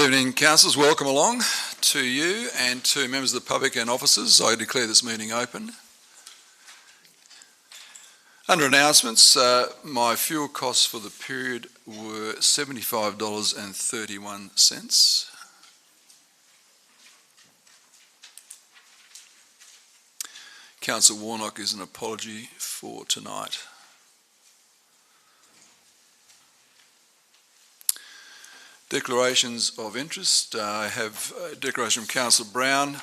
evening, councillors. Welcome along to you and to members of the public and officers. I declare this meeting open. Under announcements, my fuel costs for the period were $75.31. Councillor Warnock is an apology for tonight. Declarations of interest. I have a declaration from Councillor Brown,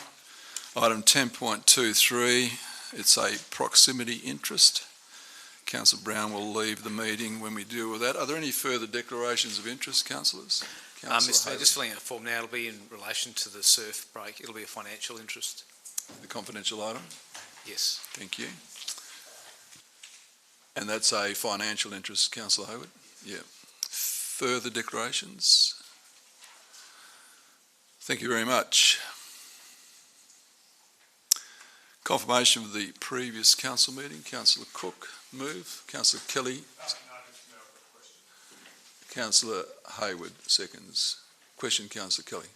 item 10.23. It's a proximity interest. Councillor Brown will leave the meeting when we deal with that. Are there any further declarations of interest, councillors? Mr. Mayor, just filling out a form now. It'll be in relation to the surf break. It'll be a financial interest. The confidential item? Yes. Thank you. And that's a financial interest, Councillor Hayward? Yeah. Further declarations? Thank you very much. Confirmation of the previous council meeting. Councillor Cook, move. Councillor Kelly. Councillor Hayward, seconds. Question, Councillor Kelly.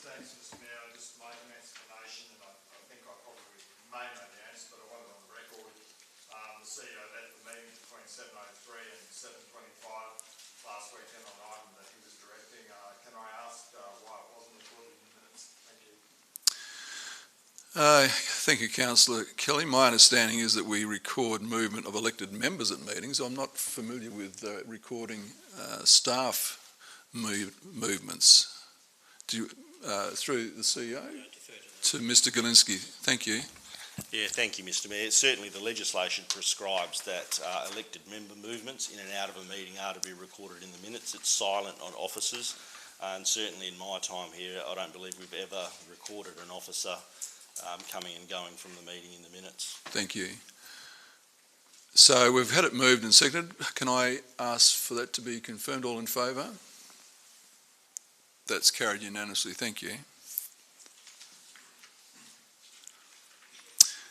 Thanks, Mr. Mayor. I just made an explanation, and I think I probably may know the answer, but I want it on the record. The CEO left the meeting between 7:03 and 7:25 last weekend on an item that he was directing. Can I ask why it wasn't recorded in the minutes? Thank you. Thank you, Councillor Kelly. My understanding is that we record movement of elected members at meetings. I'm not familiar with recording staff movements. Do you, through the CEO to Mr. Galinsky. Thank you. Yeah, thank you, Mr. Mayor. Certainly the legislation prescribes that elected member movements in and out of a meeting are to be recorded in the minutes. It's silent on officers, and certainly in my time here, I don't believe we've ever recorded an officer coming and going from the meeting in the minutes. Thank you. So we've had it moved and seconded. Can I ask for that to be confirmed? All in favour? That's carried unanimously. Thank you.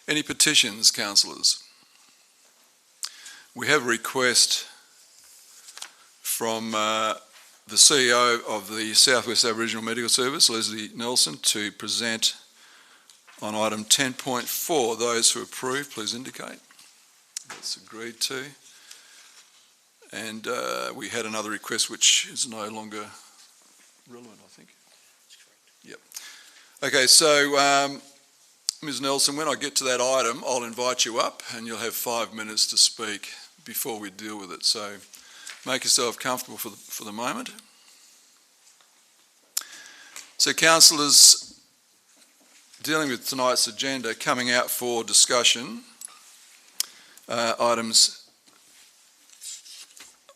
Any petitions, councillors? We have a request from the CEO of the South West Aboriginal Medical Service, Leslie Nelson, to present on item 10.4. Those who approve, please indicate. That's agreed to. And we had another request which is no longer relevant, I think. That's correct. Yep. Okay, so Ms. Nelson, when I get to that item, I'll invite you up and you'll have 5 minutes to speak before we deal with it. So make yourself comfortable for the moment. So councillors, dealing with tonight's agenda, coming out for discussion, items.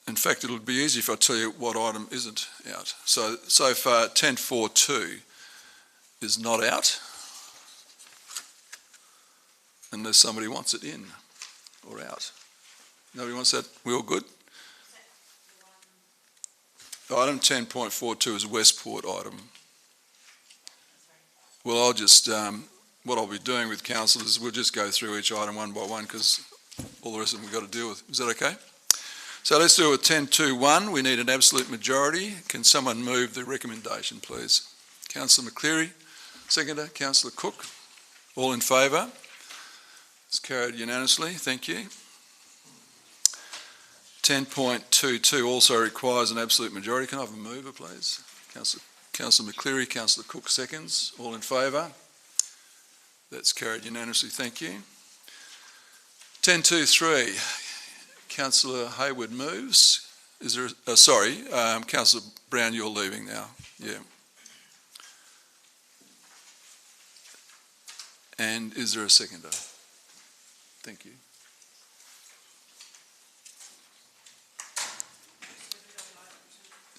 In fact, it'll be easy if I tell you what item isn't out. So far, 10.4.2 is not out, unless somebody wants it in or out. Nobody wants that? We all good? Item 10.42 is a Westport item. Well, I'll just, what I'll be doing with council is we'll just go through each item one by one because all the rest of them we've got to deal with. Is that okay? So let's do it with 10.2.1. We need an absolute majority. Can someone move the recommendation, please? Councillor McCleary, seconder. Councillor Cook, all in favour? It's carried unanimously. Thank you. 10.2.2 also requires an absolute majority. Can I have a mover, please? Councillor McCleary, Councillor Cook, seconds. All in favour? That's carried unanimously. Thank you. 10.2.3. Councillor Hayward moves. Is there? Councillor Brown, you're leaving now. Yeah. And is there a seconder? Thank you.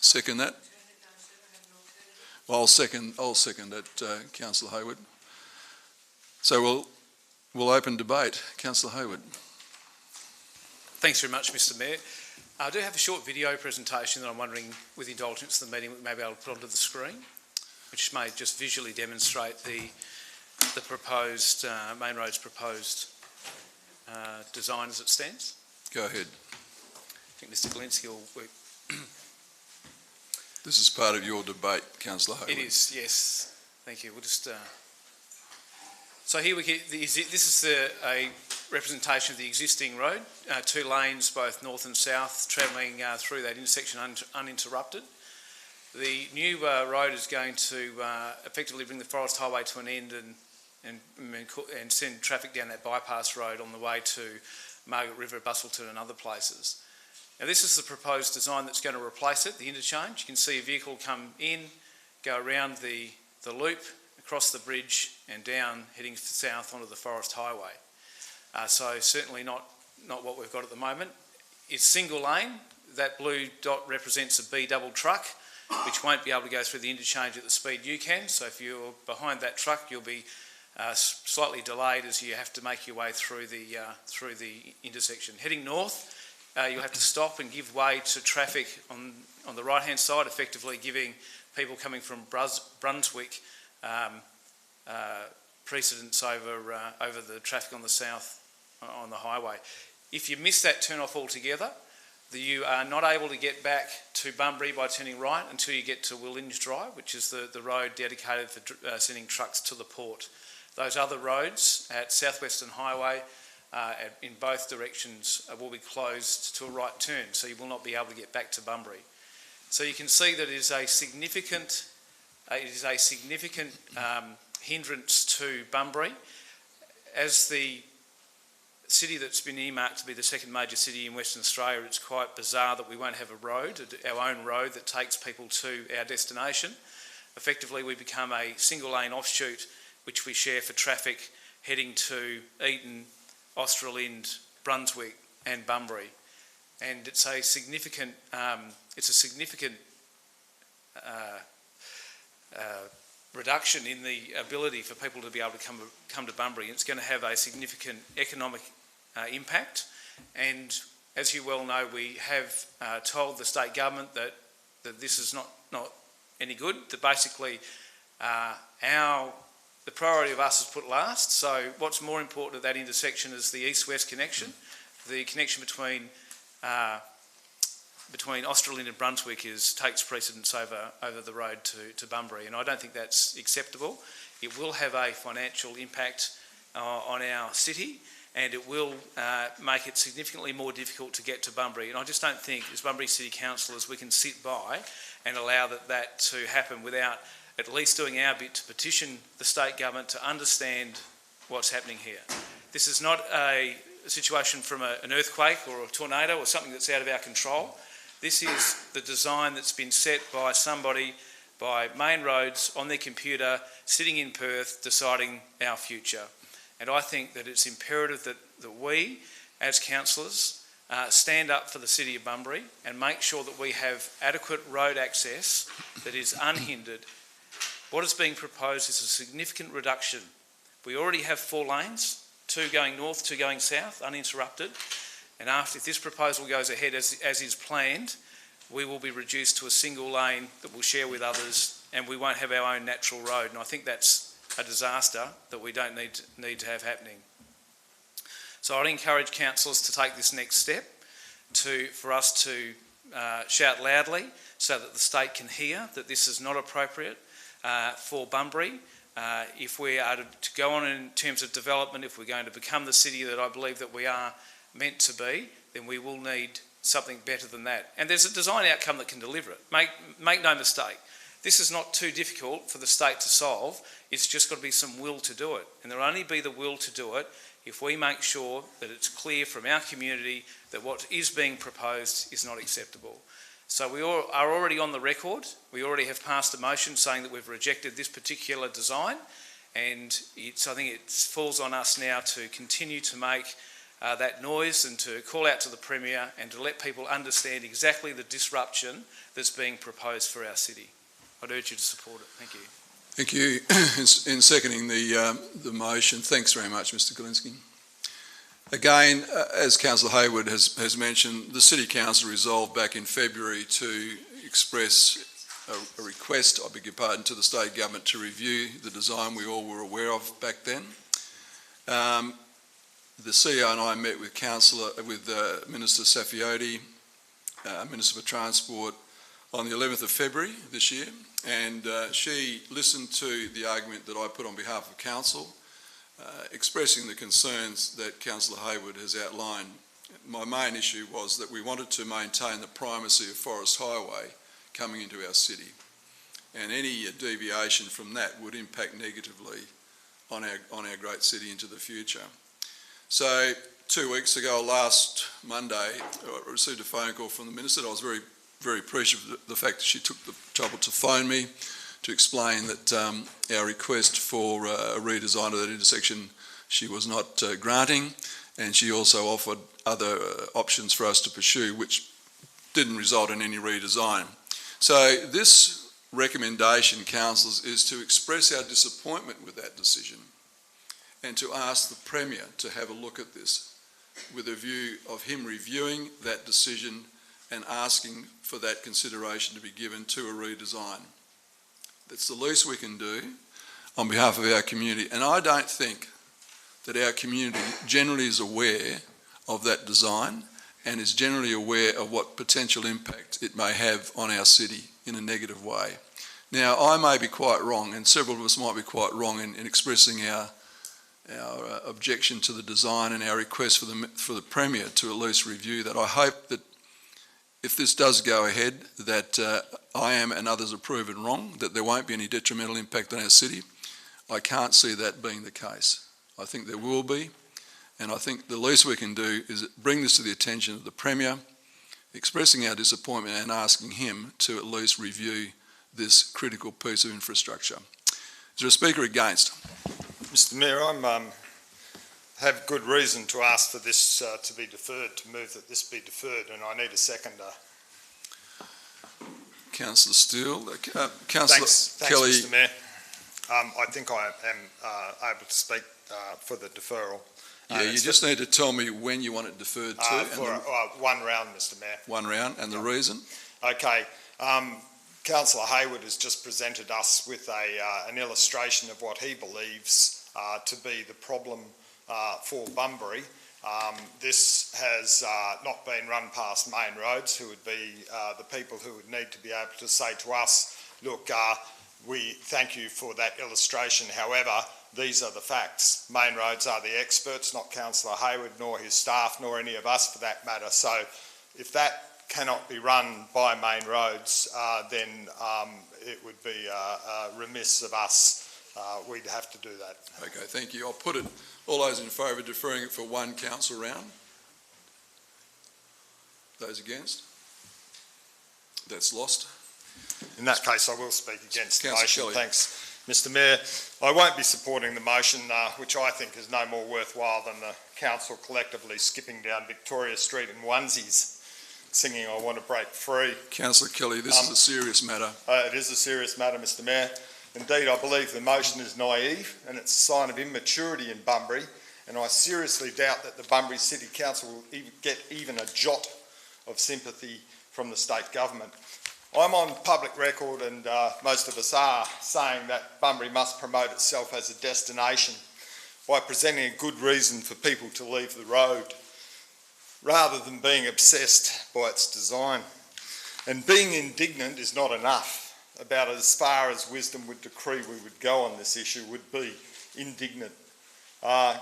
Second that. Well, I'll second that, Councillor Hayward. So we'll open debate. Councillor Hayward. Thanks very much, Mr. Mayor. I do have a short video presentation that I'm wondering, with the indulgence of the meeting, maybe I'll put onto the screen, which may just visually demonstrate the proposed Main Road's proposed design as it stands. Go ahead. I think Mr. Galinsky will work. This is part of your debate, Councillor Hayward. It is, yes. Thank you. We'll just... So here we get, this is a representation of the existing road, 2 lanes, both north and south, travelling through that intersection uninterrupted. The new road is going to effectively bring the Forest Highway to an end and send traffic down that bypass road on the way to Margaret River, Bustleton and other places. Now this is the proposed design that's going to replace it, the interchange. You can see a vehicle come in, go around the loop, across the bridge and down, heading south onto the Forest Highway. So certainly not what we've got at the moment. It's single lane. That blue dot represents a B double truck, which won't be able to go through the interchange at the speed you can. So if you're behind that truck, you'll be slightly delayed as you have to make your way through the intersection. Heading north, you'll have to stop and give way to traffic on the right-hand side, effectively giving people coming from Brunswick precedence over the traffic on the south on the highway. If you miss that turn off altogether, you are not able to get back to Bunbury by turning right until you get to Willinge Drive, which is the road dedicated for sending trucks to the port. Those other roads at South Western Highway in both directions will be closed to a right turn, so you will not be able to get back to Bunbury. So you can see that it is a significant hindrance to Bunbury. As the city that's been earmarked to be the second major city in Western Australia, it's quite bizarre that we won't have a road, our own road that takes people to our destination. Effectively, we become a single lane offshoot which we share for traffic heading to Eaton, Australind, Brunswick and Bunbury. And it's a significant, reduction in the ability for people to be able to come to Bunbury. It's going to have a significant economic impact, and as you well know, we have told the state government that this is not any good, that basically the priority of us is put last. So what's more important at that intersection is the east-west connection. The connection between Australind and Brunswick takes precedence over the road to Bunbury, and I don't think that's acceptable. It will have a financial impact on our city, and it will make it significantly more difficult to get to Bunbury. And I just don't think, as Bunbury City Councillors, we can sit by and allow that to happen without at least doing our bit to petition the state government to understand what's happening here. This is not a situation from an earthquake or a tornado or something that's out of our control. This is the design that's been set by somebody, by Main Roads, on their computer, sitting in Perth, deciding our future. And I think that it's imperative that we, as councillors, stand up for the City of Bunbury and make sure that we have adequate road access that is unhindered. What is being proposed is a significant reduction. We already have 4 lanes, 2 going north, 2 going south, uninterrupted. And if this proposal goes ahead as is planned, we will be reduced to a single lane that we'll share with others, and we won't have our own natural road. And I think that's a disaster that we don't need to have happening. So I'd encourage councillors to take this next step for us to shout loudly so that the state can hear that this is not appropriate for Bunbury. If we are to go on in terms of development, if we're going to become the city that I believe that we are meant to be, then we will need something better than that. And there's a design outcome that can deliver it. Make no mistake. This is not too difficult for the state to solve. It's just got to be some will to do it. And there'll only be the will to do it if we make sure that it's clear from our community that what is being proposed is not acceptable. So we are already on the record. We already have passed a motion saying that we've rejected this particular design, and I think it falls on us now to continue to make that noise and to call out to the Premier and to let people understand exactly the disruption that's being proposed for our city. I'd urge you to support it. Thank you. Thank you. In seconding the motion, thanks very much, Mr. Galinsky. Again, as Councillor Hayward has mentioned, the City Council resolved back in February to express a request, I beg your pardon, to the state government to review the design we all were aware of back then. The CEO and I met with Minister Saffioti, Minister for Transport, on the 11th of February this year, and she listened to the argument that I put on behalf of Council, expressing the concerns that Councillor Hayward has outlined. My main issue was that we wanted to maintain the primacy of Forest Highway coming into our city, and any deviation from that would impact negatively on our great city into the future. So 2 weeks ago, last Monday, I received a phone call from the Minister. I was very, very appreciative of the fact that she took the trouble to phone me to explain that our request for a redesign of that intersection she was not granting, and she also offered other options for us to pursue which didn't result in any redesign. So this recommendation, councillors, is to express our disappointment with that decision and to ask the Premier to have a look at this with a view of him reviewing that decision and asking for that consideration to be given to a redesign. That's the least we can do on behalf of our community, and I don't think that our community generally is aware of that design and is generally aware of what potential impact it may have on our city in a negative way. Now, I may be quite wrong, and several of us might be quite wrong in expressing our objection to the design and our request for the Premier to at least review that. I hope that if this does go ahead, that I am and others are proven wrong, that there won't be any detrimental impact on our city. I can't see that being the case. I think there will be, and I think the least we can do is bring this to the attention of the Premier, expressing our disappointment and asking him to at least review this critical piece of infrastructure. Is there a speaker against? Mr Mayor, I have good reason to ask for this to be deferred, to move that this be deferred, and I need a seconder. Councillor Steele. Councillor Kelly. Thanks, Mr Mayor. I think I am able to speak for the deferral. Yeah, you just need to tell me when you want it deferred to. For one round, Mr Mayor. One round, and the reason? Okay. Councillor Hayward has just presented us with an illustration of what he believes to be the problem for Bunbury. This has not been run past Main Roads, who would be the people who would need to be able to say to us, look, we thank you for that illustration, however, these are the facts. Main Roads are the experts, not Councillor Hayward, nor his staff, nor any of us for that matter. So if that cannot be run by Main Roads, then it would be remiss of us. We'd have to do that. Okay, thank you. I'll put it, all those in favour of deferring it for one council round? Those against? That's lost. In that case, I will speak against the motion. Kelly. Thanks, Mr Mayor. I won't be supporting the motion, which I think is no more worthwhile than the council collectively skipping down Victoria Street in onesies, singing I Want to Break Free. Councillor Kelly, this is a serious matter. It is a serious matter, Mr Mayor. Indeed, I believe the motion is naive and it's a sign of immaturity in Bunbury, and I seriously doubt that the Bunbury City Council will get even a jot of sympathy from the state government. I'm on public record, and most of us are, saying that Bunbury must promote itself as a destination by presenting a good reason for people to leave the road, rather than being obsessed by its design. And being indignant is not enough. About as far as wisdom would decree we would go on this issue would be indignant.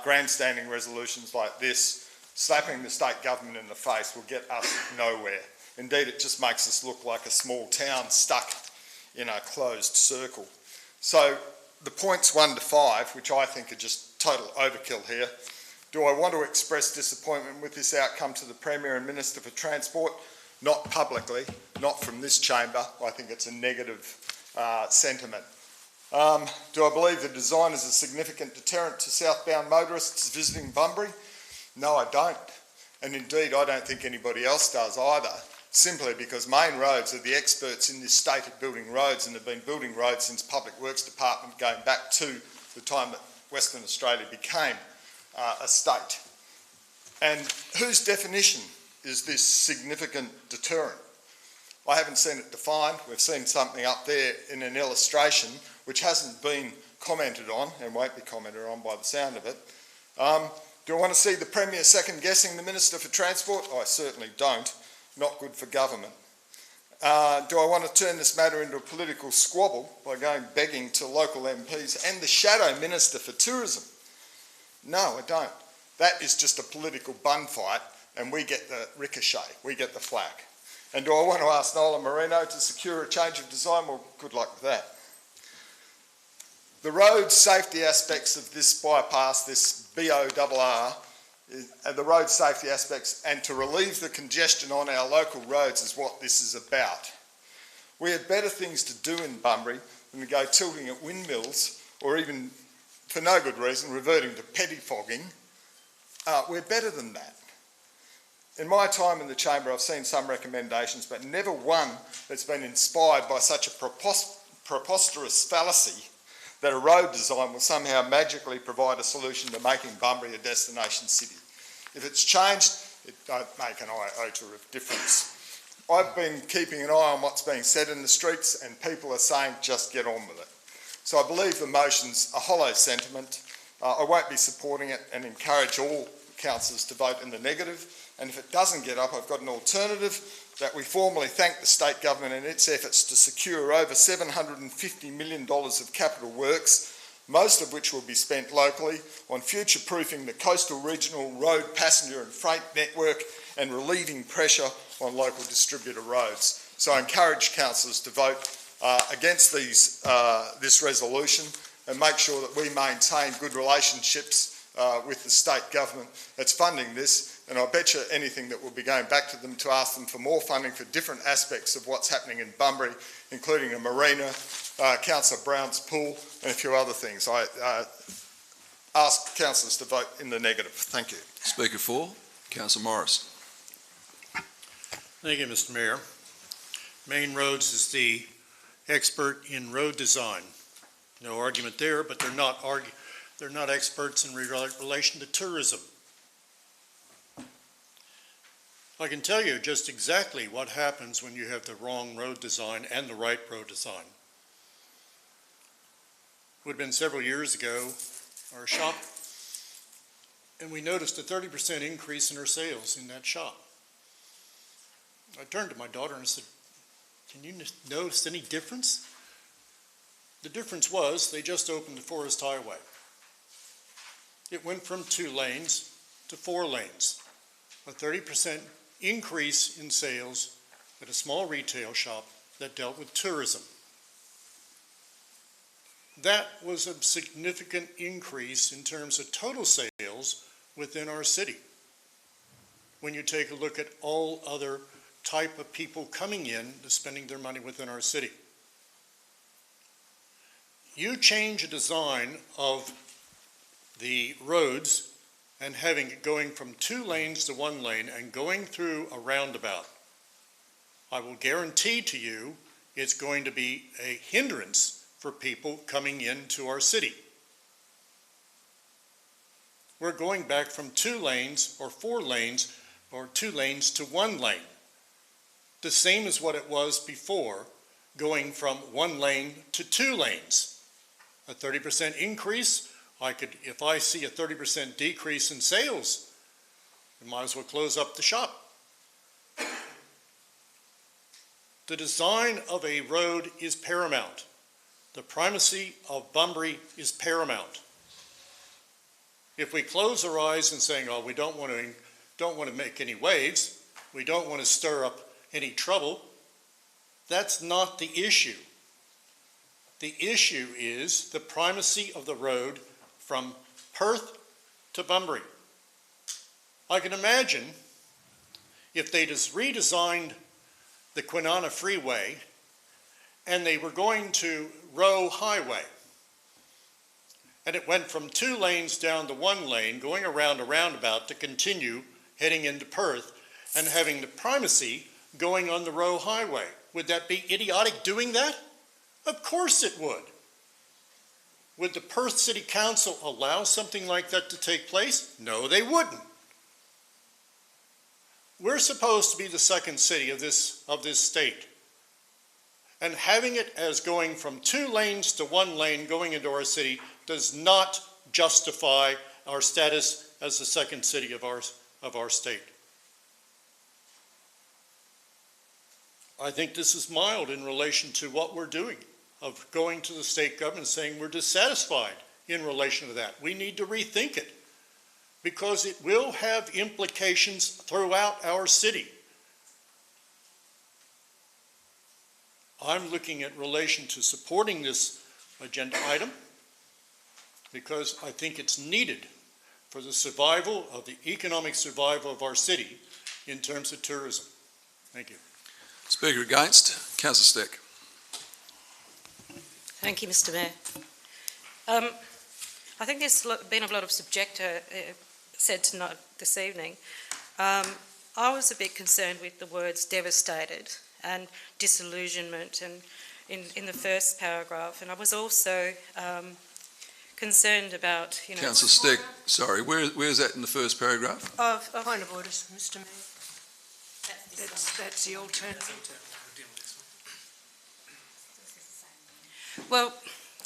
Grandstanding resolutions like this, slapping the state government in the face, will get us nowhere. Indeed, it just makes us look like a small town stuck in a closed circle. So the points 1 to 5, which I think are just total overkill here. Do I want to express disappointment with this outcome to the Premier and Minister for Transport? Not publicly, not from this chamber. I think it's a negative sentiment. Do I believe the design is a significant deterrent to southbound motorists visiting Bunbury? No, I don't. And indeed, I don't think anybody else does either, simply because Main Roads are the experts in this state at building roads and have been building roads since Public Works Department going back to the time that Western Australia became a state. And whose definition is this significant deterrent? I haven't seen it defined. We've seen something up there in an illustration which hasn't been commented on and won't be commented on by the sound of it. Do I want to see the Premier second-guessing the Minister for Transport? I certainly don't. Not good for government. Do I want to turn this matter into a political squabble by going begging to local MPs and the Shadow Minister for Tourism? No, I don't. That is just a political bun fight, and we get the ricochet, we get the flak. And do I want to ask Nola Marino to secure a change of design? Well, good luck with that. The road safety aspects of this bypass, this BORR, the road safety aspects, and to relieve the congestion on our local roads is what this is about. We have better things to do in Bunbury than to go tilting at windmills or even, for no good reason, reverting to pettifogging. We're better than that. In my time in the Chamber, I've seen some recommendations, but never one that's been inspired by such a preposterous fallacy that a road design will somehow magically provide a solution to making Bunbury a destination city. If it's changed, it don't make an iota of difference. I've been keeping an eye on what's being said in the streets, and people are saying just get on with it. So I believe the motion's a hollow sentiment. I won't be supporting it and encourage all councillors to vote in the negative. And if it doesn't get up, I've got an alternative, that we formally thank the state government in its efforts to secure over $750 million of capital works, most of which will be spent locally on future-proofing the coastal regional road passenger and freight network and relieving pressure on local distributor roads. So I encourage councillors to vote against this resolution and make sure that we maintain good relationships with the state government that's funding this. And I bet you anything that we'll be going back to them to ask them for more funding for different aspects of what's happening in Bunbury, including a marina, Councillor Brown's pool, and a few other things. I ask councillors to vote in the negative. Thank you. Speaker 4, Councillor Morris. Thank you, Mr. Mayor. Main Roads is the expert in road design. No argument there, but they're not experts in relation to tourism. I can tell you just exactly what happens when you have the wrong road design and the right road design. It would have been several years ago, our shop, and we noticed a 30% increase in our sales in that shop. I turned to my daughter and said, "Can you notice any difference?" The difference was they just opened the Forest Highway. It went from 2 lanes to 4 lanes, a 30% increase in sales at a small retail shop that dealt with tourism. That was a significant increase in terms of total sales within our city. When you take a look at all other type of people coming in to spending their money within our city. You change a design of the roads and having it going from 2 lanes to 1 lane and going through a roundabout, I will guarantee to you it's going to be a hindrance for people coming into our city. We're going back from 2 lanes or 4 lanes or 2 lanes to 1 lane. The same as what it was before, going from 1 lane to 2 lanes. A 30% increase. If I see a 30% decrease in sales, we might as well close up the shop. The design of a road is paramount. The primacy of Bunbury is paramount. If we close our eyes and saying, "Oh, we don't want to make any waves, we don't want to stir up any trouble," that's not the issue. The issue is the primacy of the road from Perth to Bunbury. I can imagine if they just redesigned the Kwinana Freeway and they were going to Roe Highway, and it went from 2 lanes down to 1 lane, going around a roundabout to continue heading into Perth and having the primacy going on the Roe Highway. Would that be idiotic doing that? Of course it would. Would the Perth City Council allow something like that to take place? No, they wouldn't. We're supposed to be the second city of this state. And having it as going from 2 lanes to 1 lane going into our city does not justify our status as the second city of our state. I think this is mild in relation to what we're doing, of going to the state government saying we're dissatisfied in relation to that. We need to rethink it because it will have implications throughout our city. I'm looking at relation to supporting this agenda item because I think it's needed for the survival of the economic survival of our city in terms of tourism. Thank you. Speaker against, Councillor Steck. Thank you, Mr Mayor. I think there's been a lot of subjector said tonight, this evening. I was a bit concerned with the words devastated and disillusionment and in the first paragraph, and I was also concerned about, Councillor Steck, sorry, where is that in the first paragraph? Point of order, Mr Mayor. That's the alternative. Well,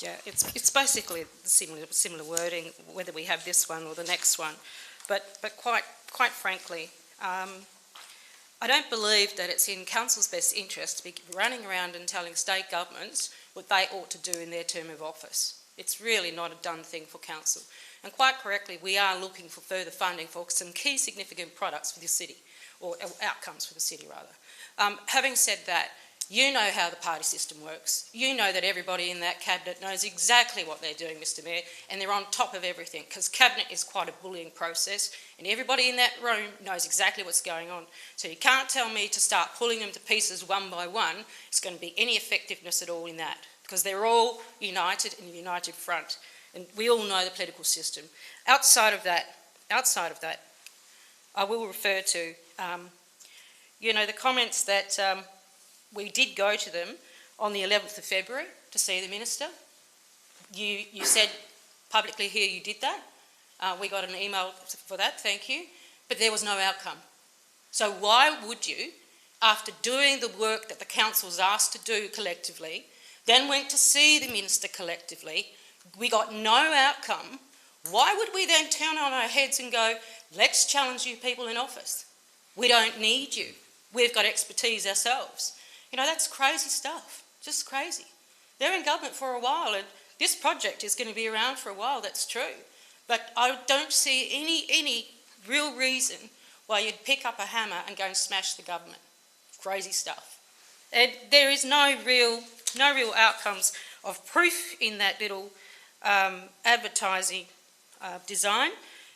yeah, it's basically similar wording, whether we have this one or the next one. But quite frankly, I don't believe that it's in council's best interest to be running around and telling state governments what they ought to do in their term of office. It's really not a done thing for council. And quite correctly, we are looking for further funding for some key significant products for the city, or outcomes for the city rather. Having said that, you know how the party system works. You know that everybody in that cabinet knows exactly what they're doing, Mr Mayor, and they're on top of everything, because cabinet is quite a bullying process, and everybody in that room knows exactly what's going on. So you can't tell me to start pulling them to pieces one by one. It's going to be any effectiveness at all in that, because they're all united in a united front, and we all know the political system. Outside of that, I will refer to, the comments that we did go to them on the 11th of February to see the Minister. You said publicly here you did that. We got an email for that, thank you. But there was no outcome. So why would you, after doing the work that the council was asked to do collectively, then went to see the Minister collectively, we got no outcome, why would we then turn on our heads and go, let's challenge you people in office? We don't need you. We've got expertise ourselves. That's crazy stuff, just crazy. They're in government for a while, and this project is going to be around for a while, that's true. But I don't see any real reason why you'd pick up a hammer and go and smash the government. Crazy stuff. And there is no real outcomes of proof in that little advertising design,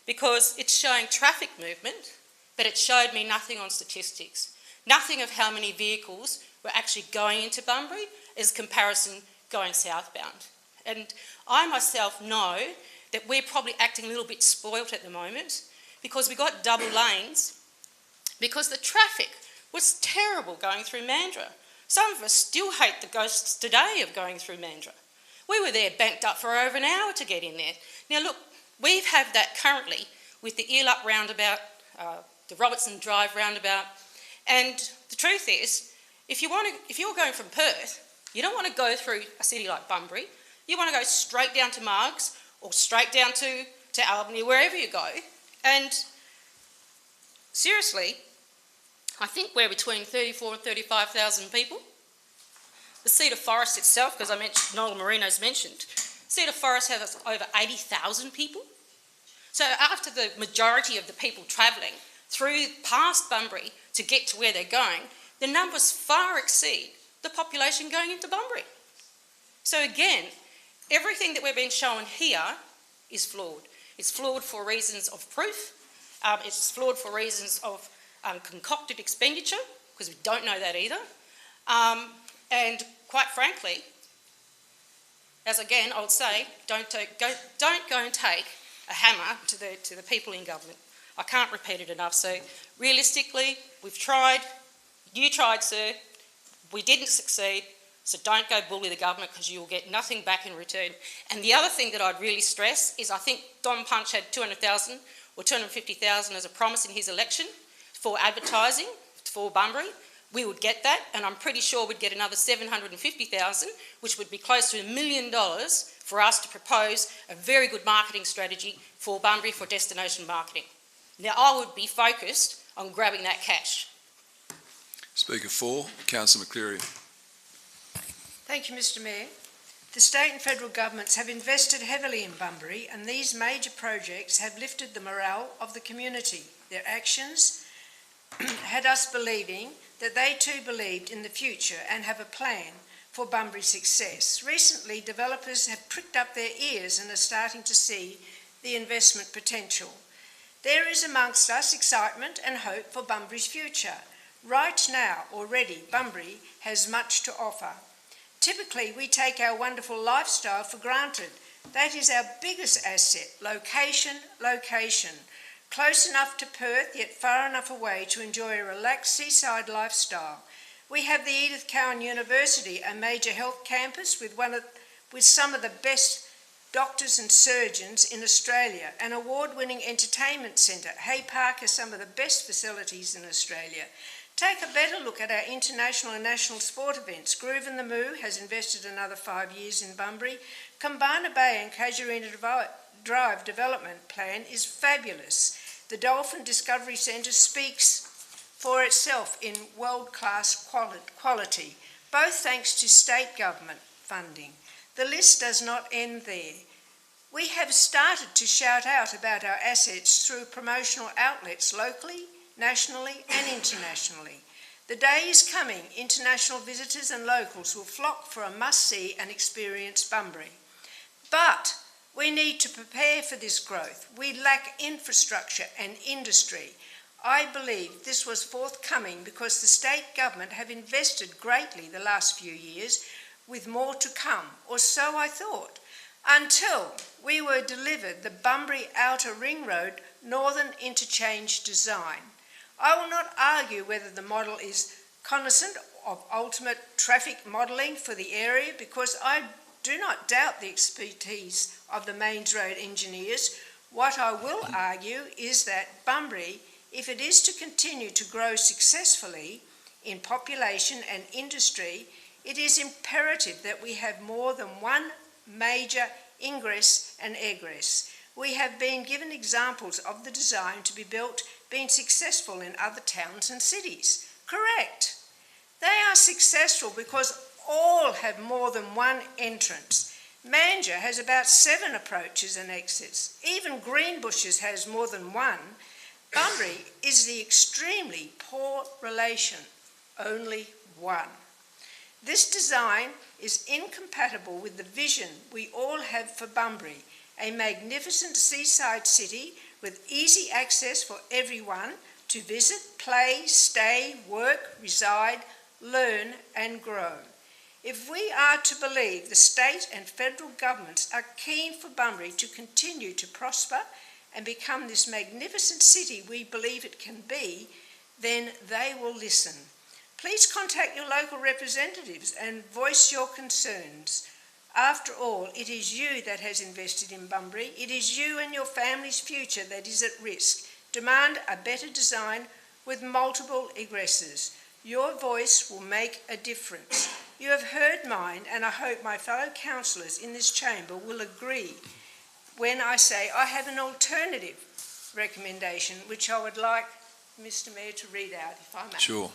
because it's showing traffic movement, but it showed me nothing on statistics. Nothing of how many vehicles were actually going into Bunbury as comparison going southbound. And I myself know that we're probably acting a little bit spoilt at the moment because we got double lanes because the traffic was terrible going through Mandurah. Some of us still hate the ghosts today of going through Mandurah. We were there banked up for over an hour to get in there. Now look, we have that currently with the Earlup roundabout, the Robertson Drive roundabout, and the truth is, if you're going from Perth, you don't want to go through a city like Bunbury. You want to go straight down to Margs or straight down to Albany, wherever you go. And seriously, I think we're between 34 and 35,000 people. The Cedar Forest itself, because I mentioned, Noel Marino's mentioned, Cedar Forest has over 80,000 people. So after the majority of the people travelling through past Bunbury to get to where they're going, the numbers far exceed the population going into Bunbury. So again, everything that we're being shown here is flawed. It's flawed for reasons of proof. It's flawed for reasons of concocted expenditure, because we don't know that either. And quite frankly, as again, I would say, don't go and take a hammer to the people in government. I can't repeat it enough. So realistically, we've tried. You tried, sir. We didn't succeed. So don't go bully the government, because you will get nothing back in return. And the other thing that I'd really stress is I think Don Punch had 200,000 or 250,000 as a promise in his election for advertising for Bunbury. We would get that, and I'm pretty sure we'd get another 750,000, which would be close to $1 million for us to propose a very good marketing strategy for Bunbury for destination marketing. Now, I would be focused on grabbing that cash. Speaker 4, Councillor McCleary. Thank you, Mr Mayor. The state and federal governments have invested heavily in Bunbury, and these major projects have lifted the morale of the community. Their actions had us believing that they too believed in the future and have a plan for Bunbury's success. Recently, developers have pricked up their ears and are starting to see the investment potential. There is amongst us excitement and hope for Bunbury's future. Right now, already, Bunbury has much to offer. Typically, we take our wonderful lifestyle for granted. That is our biggest asset, location, location. Close enough to Perth, yet far enough away to enjoy a relaxed seaside lifestyle. We have the Edith Cowan University, a major health campus with some of the best doctors and surgeons in Australia, an award-winning entertainment centre. Hay Park has some of the best facilities in Australia. Take a better look at our international and national sport events. Groove and the Moo has invested another 5 years in Bunbury. Kumbana Bay and Casuarina Drive development plan is fabulous. The Dolphin Discovery Centre speaks for itself in world-class quality, both thanks to state government funding. The list does not end there. We have started to shout out about our assets through promotional outlets locally, nationally and internationally. The day is coming, international visitors and locals will flock for a must-see and experience Bunbury. But we need to prepare for this growth. We lack infrastructure and industry. I believe this was forthcoming because the state government have invested greatly the last few years, with more to come, or so I thought, until we were delivered the Bunbury Outer Ring Road Northern Interchange design. I will not argue whether the model is cognizant of ultimate traffic modelling for the area, because I do not doubt the expertise of the Mains Road engineers. What I will argue is that Bunbury, if it is to continue to grow successfully in population and industry, it is imperative that we have more than one major ingress and egress. We have been given examples of the design to be built being successful in other towns and cities. Correct. They are successful because all have more than one entrance. Manger has about 7 approaches and exits. Even Greenbushes has more than one. Bunbury is the extremely poor relation, only one. This design is incompatible with the vision we all have for Bunbury, a magnificent seaside city with easy access for everyone to visit, play, stay, work, reside, learn and grow. If we are to believe the state and federal governments are keen for Bunbury to continue to prosper and become this magnificent city we believe it can be, then they will listen. Please contact your local representatives and voice your concerns. After all, it is you that has invested in Bunbury. It is you and your family's future that is at risk. Demand a better design with multiple egresses. Your voice will make a difference. You have heard mine, and I hope my fellow councillors in this chamber will agree when I say I have an alternative recommendation, which I would like Mr Mayor to read out, if I may. Sure.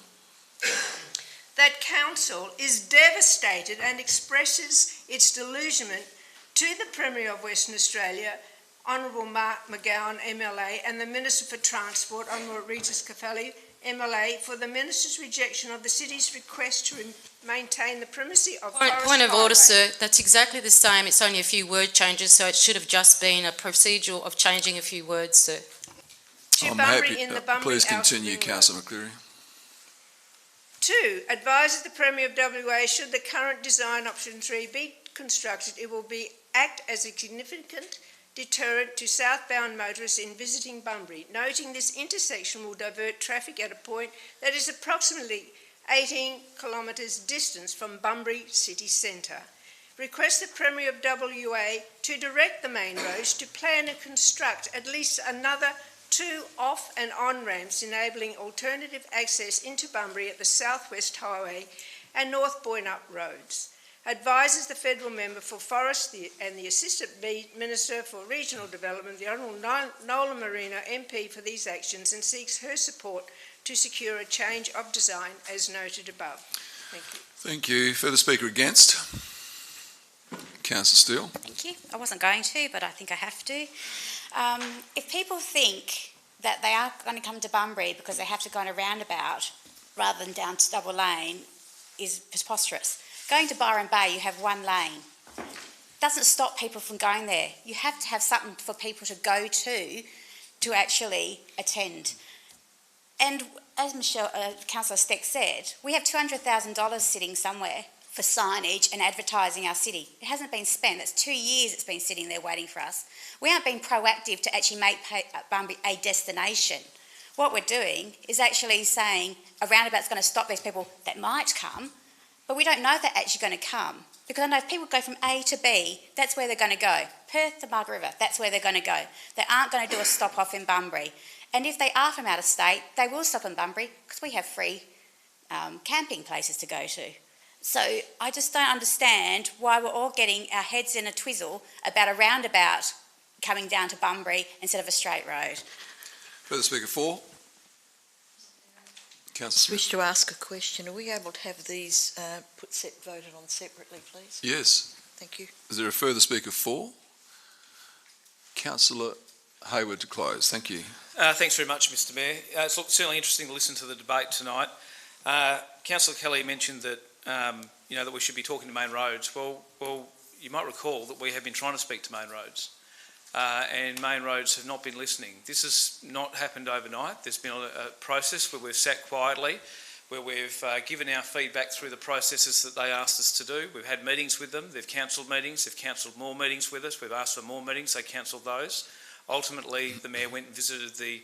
That council is devastated and expresses its delusionment to the Premier of Western Australia, Honourable Mark McGowan, MLA, and the Minister for Transport, Honourable Regis Caffali, MLA, for the Minister's rejection of the City's request to maintain the primacy of Forest Point of Highway. order, sir. That's exactly the same. It's only a few word changes, so it should have just been a procedural of changing a few words, sir. To I'm Bunbury happy. in the Bunbury Please Outer continue, Ring Road. Councillor McCleary. 2, advises the Premier of WA, should the current design option 3 be constructed, it will act as a significant deterrent to southbound motorists in visiting Bunbury, noting this intersection will divert traffic at a point that is approximately 18 kilometres distance from Bunbury city centre. Request the Premier of WA to direct the main roads to plan and construct at least another 2 off and on ramps enabling alternative access into Bunbury at the Southwest Highway and North Boynup roads. advises the federal member for Forest and the Assistant Minister for Regional Development, the Honourable Nola Marina MP, for these actions and seeks her support to secure a change of design as noted above. Thank you. Thank you. Further speaker against? Councillor Steele. Thank you. I wasn't going to, but I think I have to. If people think that they are going to come to Bunbury because they have to go on a roundabout rather than down to double lane is preposterous. Going to Byron Bay, you have one lane. Doesn't stop people from going there. You have to have something for people to go to actually attend. And as Councillor Steck said, we have $200,000 sitting somewhere for signage and advertising our city. It hasn't been spent. It's 2 years it's been sitting there waiting for us. We aren't being proactive to actually make Bunbury a destination. What we're doing is actually saying a roundabout's going to stop these people that might come, but we don't know if they're actually going to come. Because I know if people go from A to B, that's where they're going to go. Perth to Mug River, that's where they're going to go. They aren't going to do a stop-off in Bunbury. And if they are from out of state, they will stop in Bunbury because we have free camping places to go to. So I just don't understand why we're all getting our heads in a twizzle about a roundabout coming down to Bunbury instead of a straight road. Further speaker for? Councillor I Smith. wish to ask a question. Are we able to have these voted on separately, please? Yes. Thank you. Is there a further speaker for? Councillor Hayward to close. Thank you. Thanks very much, Mr Mayor. It's certainly interesting to listen to the debate tonight. Councillor Kelly mentioned that that we should be talking to main roads. Well, you might recall that we have been trying to speak to main roads, and main roads have not been listening. This has not happened overnight. There's been a process where we've sat quietly, where we've given our feedback through the processes that they asked us to do. We've had meetings with them. They've cancelled meetings. They've cancelled more meetings with us. We've asked for more meetings. They cancelled those. Ultimately, the Mayor went and visited the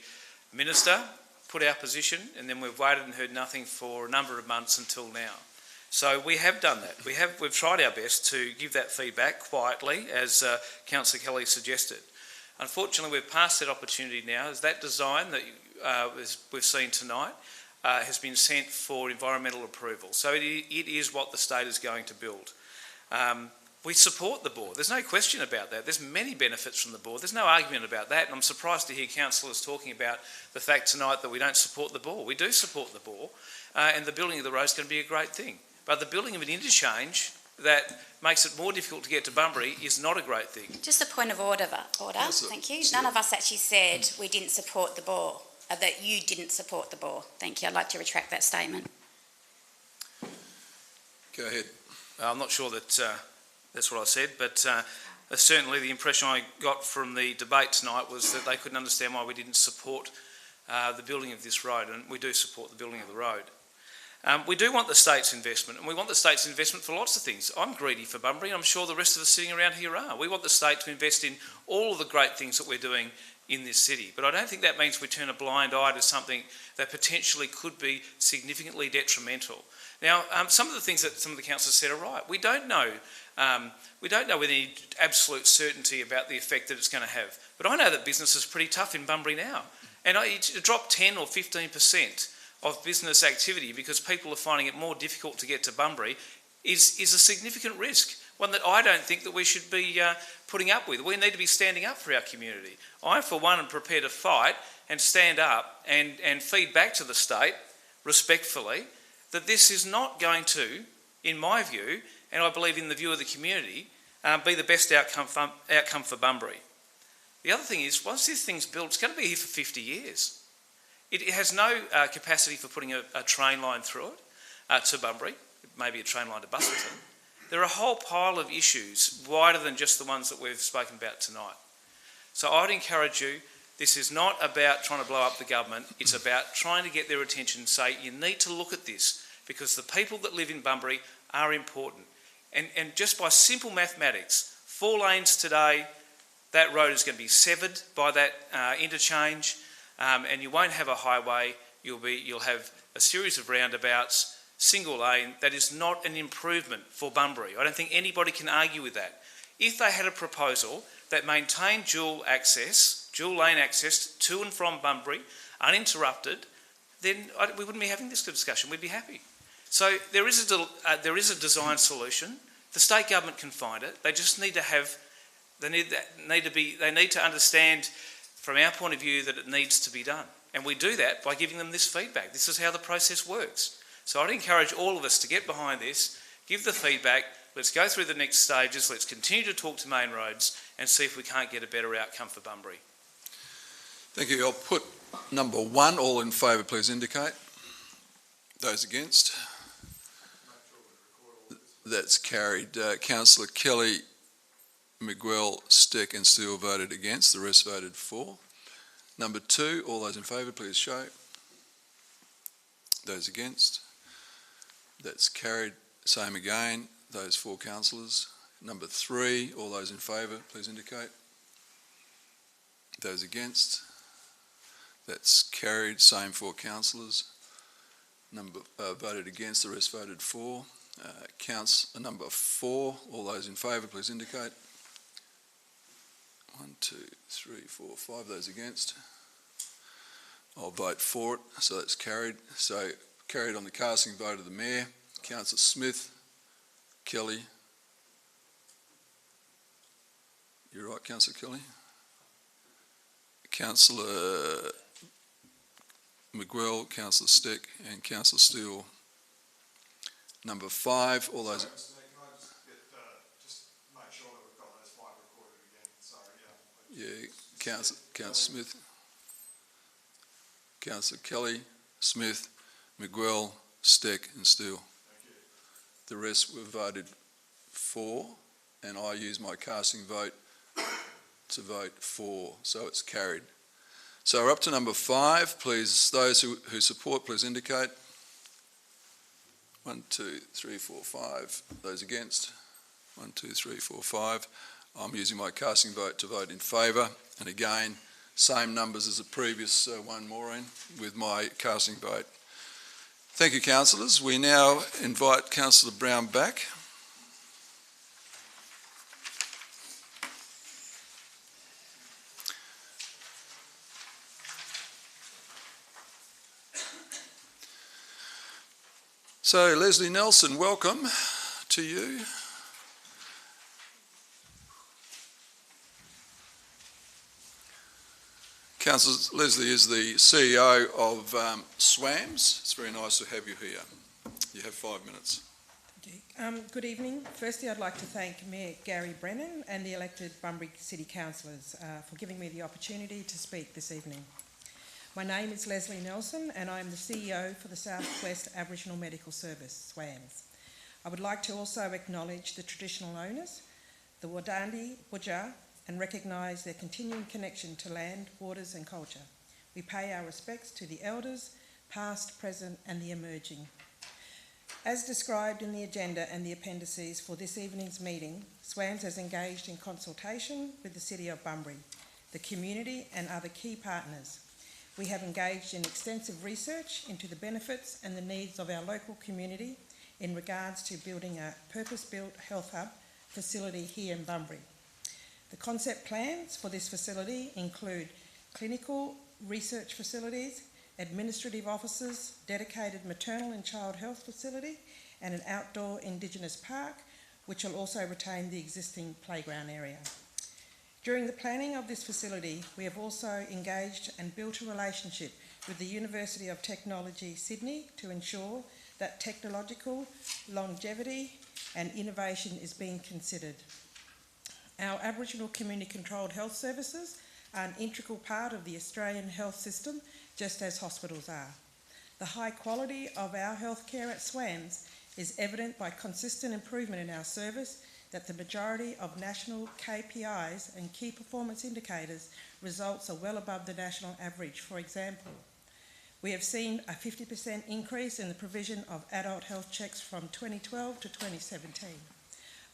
Minister, put our position, and then we've waited and heard nothing for a number of months until now. So we have done that. We've tried our best to give that feedback quietly, as Councillor Kelly suggested. Unfortunately, we've passed that opportunity now, as that design that we've seen tonight has been sent for environmental approval. So it is what the state is going to build. We support the board. There's no question about that. There's many benefits from the board. There's no argument about that. And I'm surprised to hear councillors talking about the fact tonight that we don't support the board. We do support the board, and the building of the road is going to be a great thing. But the building of an interchange that makes it more difficult to get to Bunbury is not a great thing. Just a point of order. Yes, Thank you. None of us actually said we didn't support the bore, that you didn't support the bore. Thank you. I'd like to retract that statement. Go ahead. I'm not sure that that's what I said, but certainly the impression I got from the debate tonight was that they couldn't understand why we didn't support the building of this road, and we do support the building of the road. We do want the state's investment, and we want the state's investment for lots of things. I'm greedy for Bunbury, and I'm sure the rest of us sitting around here are. We want the state to invest in all of the great things that we're doing in this city, but I don't think that means we turn a blind eye to something that potentially could be significantly detrimental. Now, some of the things that some of the councillors said are right. We don't know with any absolute certainty about the effect that it's going to have. But I know that business is pretty tough in Bunbury now. And to drop 10 or 15% of business activity because people are finding it more difficult to get to Bunbury is a significant risk, one that I don't think that we should be putting up with. We need to be standing up for our community. I, for one, am prepared to fight and stand up and feed back to the state, respectfully, that this is not going to, in my view, and I believe in the view of the community, be the best outcome for Bunbury. The other thing is, once this thing's built, it's going to be here for 50 years. It has no capacity for putting a train line through it to Bunbury, maybe a train line to Busselton. There are a whole pile of issues wider than just the ones that we've spoken about tonight. So I'd encourage you, this is not about trying to blow up the government, it's about trying to get their attention and say, you need to look at this because the people that live in Bunbury are important. And just by simple mathematics, 4 lanes today, that road is going to be severed by that interchange, and you won't have a highway. You'll have a series of roundabouts, single lane. That is not an improvement for Bunbury. I don't think anybody can argue with that. If they had a proposal that maintained dual lane access to and from Bunbury, uninterrupted, then we wouldn't be having this discussion. We'd be happy. So there is a design solution The state government can find it. They just need to have, they need to understand from our point of view that it needs to be done. And we do that by giving them this feedback. This is how the process works. So I'd encourage all of us to get behind this, give the feedback, let's go through the next stages, let's continue to talk to Main Roads and see if we can't get a better outcome for Bunbury. Thank you. I'll put number 1. All in favour, please indicate. Those against? That's carried. Councillor Kelly, Miguel, Steck and Steele voted against. The rest voted for. Number 2, all those in favour, please show. Those against? That's carried. Same again. Those 4 councillors. Number 3, all those in favour, please indicate. Those against? That's carried. Same 4 councillors. Number voted against. The rest voted for. Number 4, all those in favour, please indicate. 1, 2, 3, 4, 5. Those against? I'll vote for it, so that's carried. So carried on the casting vote of the Mayor. Councillor Smith, Kelly. You're right, Councillor Kelly. Councillor Miguel, Councillor Steck and Councillor Steele. Number 5, all those... Sorry, Mr. Mayor, can I just make sure that we've got those 5 recorded again? Sorry, Councillor Smith, Councillor Kelly, Smith, Miguel, Steck and Steele. Thank you. The rest were voted for, and I use my casting vote to vote for, so it's carried. So we're up to number 5. Please, those who support, please indicate. 1, 2, 3, 4, 5. Those against? 1, 2, 3, 4, 5. I'm using my casting vote to vote in favour, and again, same numbers as the previous one, Maureen, with my casting vote. Thank you, councillors. We now invite Councillor Brown back. So, Leslie Nelson, welcome to you. Councillor Leslie is the CEO of SWAMS. It's very nice to have you here. You have 5 minutes. Good evening. Firstly, I'd like to thank Mayor Gary Brennan and the elected Bunbury City Councillors for giving me the opportunity to speak this evening. My name is Leslie Nelson and I am the CEO for the South West Aboriginal Medical Service, SWAMS. I would like to also acknowledge the traditional owners, the Wadandi, Wujja, and recognise their continuing connection to land, waters and culture. We pay our respects to the elders, past, present and the emerging. As described in the agenda and the appendices for this evening's meeting, SWAMS has engaged in consultation with the City of Bunbury, the community and other key partners. We have engaged in extensive research into the benefits and the needs of our local community in regards to building a purpose-built health hub facility here in Bunbury. The concept plans for this facility include clinical research facilities, administrative offices, dedicated maternal and child health facility, and an outdoor Indigenous park, which will also retain the existing playground area. During the planning of this facility, we have also engaged and built a relationship with the University of Technology, Sydney, to ensure that technological longevity and innovation is being considered. Our Aboriginal community-controlled health services are an integral part of the Australian health system, just as hospitals are. The high quality of our healthcare at SWAMS is evident by consistent improvement in our service, that the majority of national KPIs and key performance indicators results are well above the national average. For example, we have seen a 50% increase in the provision of adult health checks from 2012 to 2017.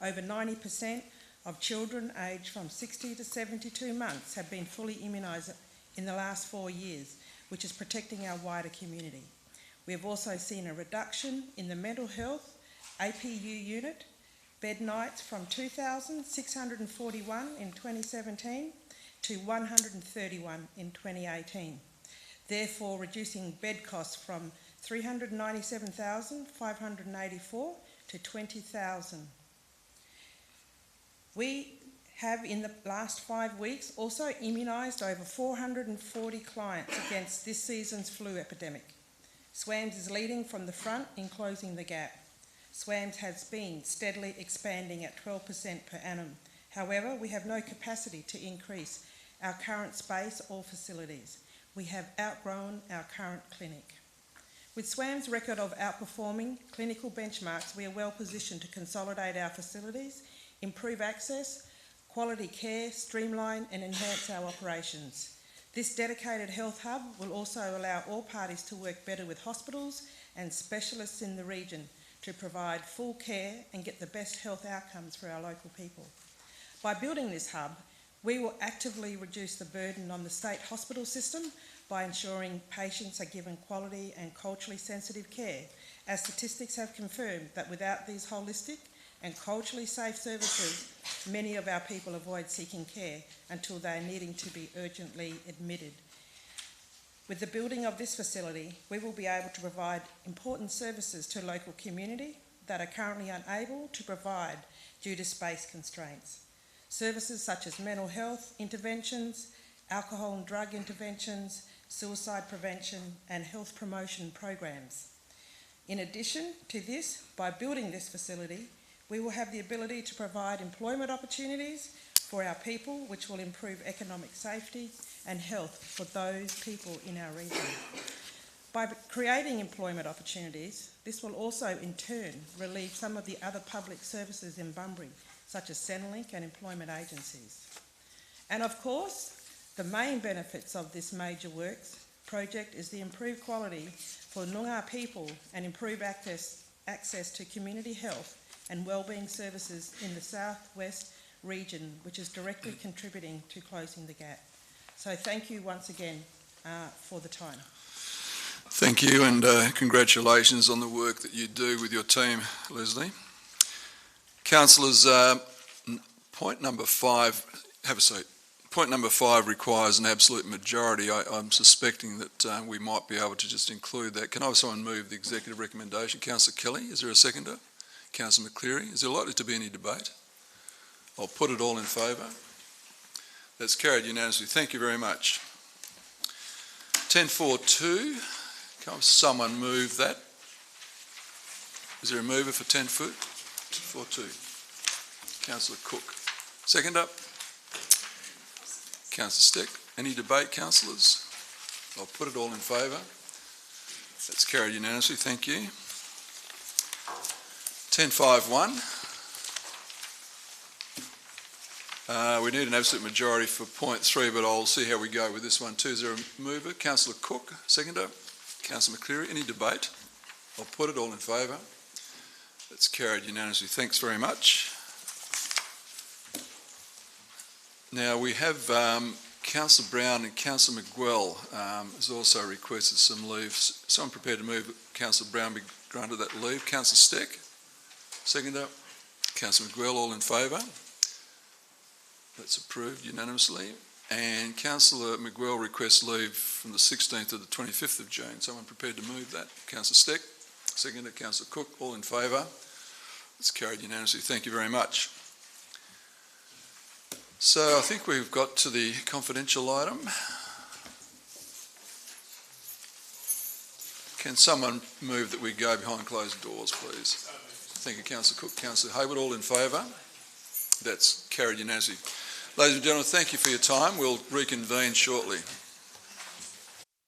Over 90% of children aged from 60 to 72 months have been fully immunised in the last 4 years, which is protecting our wider community. We have also seen a reduction in the mental health APU unit bed nights from 2,641 in 2017 to 131 in 2018, therefore reducing bed costs from 397,584 to 20,000. We have in the last 5 weeks also immunised over 440 clients against this season's flu epidemic. SWAMS is leading from the front in closing the gap. SWAMS has been steadily expanding at 12% per annum. However, we have no capacity to increase our current space or facilities. We have outgrown our current clinic. With SWAM's record of outperforming clinical benchmarks, we are well positioned to consolidate our facilities, improve access, quality care, streamline and enhance our operations. This dedicated health hub will also allow all parties to work better with hospitals and specialists in the region to provide full care and get the best health outcomes for our local people. By building this hub, we will actively reduce the burden on the state hospital system by ensuring patients are given quality and culturally sensitive care, as statistics have confirmed that without these holistic and culturally safe services, many of our people avoid seeking care until they are needing to be urgently admitted. With the building of this facility, we will be able to provide important services to local community that are currently unable to provide due to space constraints. Services such as mental health interventions, alcohol and drug interventions, suicide prevention and health promotion programs. In addition to this, by building this facility, we will have the ability to provide employment opportunities for our people, which will improve economic safety and health for those people in our region. By creating employment opportunities, this will also in turn relieve some of the other public services in Bunbury, such as Centrelink and employment agencies. And of course, the main benefits of this major works project is the improved quality for Noongar people and improved access to community health and wellbeing services in the southwest region, which is directly contributing to closing the gap. So thank you once again for the time. Thank you, and congratulations on the work that you do with your team, Leslie. Councillors, point number 5, have a seat. Point number 5 requires an absolute majority. I'm suspecting that we might be able to just include that. Can I have someone move the executive recommendation? Councillor Kelly, is there a seconder? Councillor McCleary, is there likely to be any debate? I'll put it all in favour. That's carried unanimously. Thank you very much. 10.4.2, can someone move that? Is there a mover for 10.4.2? Councillor Cook. Second up? Councillor Steck. Any debate, councillors? I'll put it all in favour. That's carried unanimously. Thank you. 10.5.1. We need an absolute majority for point 3, but I'll see how we go with this one too. Is there a mover? Councillor Cook, seconder. Councillor McCleary, any debate? I'll put it all in favour. That's carried unanimously. Thanks very much. Now we have Councillor Brown and Councillor McGuell has also requested some leave. Someone prepared to move that Councillor Brown be granted that leave. Councillor Steck, seconder. Councillor McGuell, all in favour. That's approved unanimously. And Councillor McGuell requests leave from the 16th to the 25th of June. Someone prepared to move that? Councillor Steck, seconder. Councillor Cook, all in favour. It's carried unanimously. Thank you very much. So I think we've got to the confidential item. Can someone move that we go behind closed doors, please? Thank you, Councillor Cook. Councillor Hayward, all in favour? That's carried unanimously. Ladies and gentlemen, thank you for your time. We'll reconvene shortly.